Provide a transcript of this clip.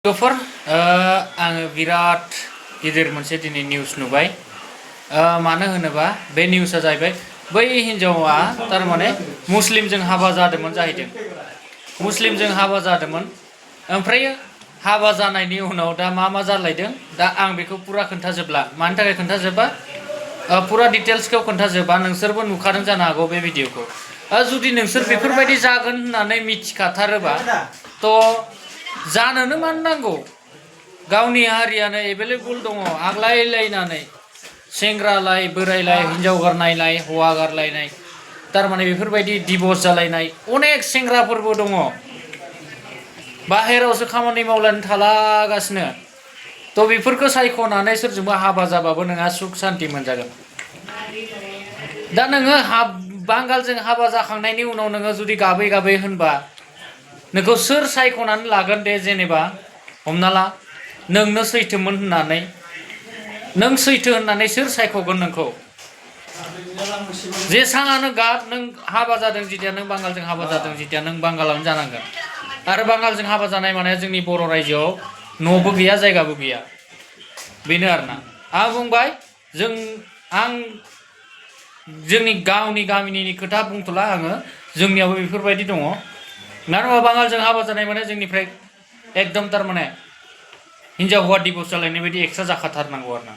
गफोर आङो बिराद गिदिर मोनसे दिनै निउस नुबाय मानो होनोबा बे निउसआ जाहैबाय बै हिनजावा तारमाने मुस्लिमजों हाबा जादोंमोन जाहैदों मुस्लिमजों हाबा जादोंमोन ओमफ्राय हाबा जानायनि उनाव दा मा जालायदों दा आं बेखौ पुरा खोन्थाजोबला मानि थाखाय खोन्थाजोबा पुरा डिटेल्सखौ खोन्थाजोबा नोंसोरबो नुखादों जानो हागौ बे भिडिअखौ जुदि नोंसोर बेफोरबायदि जागोन होननानै मिथिखाथारोबा थ' जानोनो मानो नांगौ गावनि हारियानो एभेलेबल दङ आग्लायलायनानै सेंग्रालाय बोरायलाय हिनजाव गारनायलाय हौवा गारलायनाय तारमाने बेफोरबायदि डिभर्स जालायनाय अनेक सेंग्राफोरबो दङ बाहेरायावसो खामानि मावलायनानै थालागासिनो थ' बेफोरखौ सायख'नानै सोरजोंबा हाबा जाबाबो नोंहा सुख सान्ति मोनजागोन दा नोङो बांगालजों हाबा जाखांनायनि उनाव नोङो जुदि गाबै गाबै होनबा नोंखौ सोर सायख'नानै लागोन दे जेनेबा हमना ला नोंनो सैथोमोन होननानै नों सैथो होननानै सोर सायख'गोन नोंखौ जेसाङानो गाब नों हाबा जादों जेथिया नों बांगालजों हाबा जादों जेथिया नों बांगालावनो जानांगोन आरो बांगालजों हाबा जानाय माने जोंनि बर' रायजोआव न'बो गैया जायगाबो गैया बेनो आरोना आं बुंबाय आं जोंनि गावनि गामिनि खोथा बुंथ'ला आङो जोंनियावबो बेफोरबायदि दङ मानो होनबा बांगालजों हाबा जानाय माने जोंनिफ्राय एकदम तारमाने हिनजाव हौवा डिभर्स जालायनाय बायदि एक्सट्रा जाखाथारनांगौ आरोना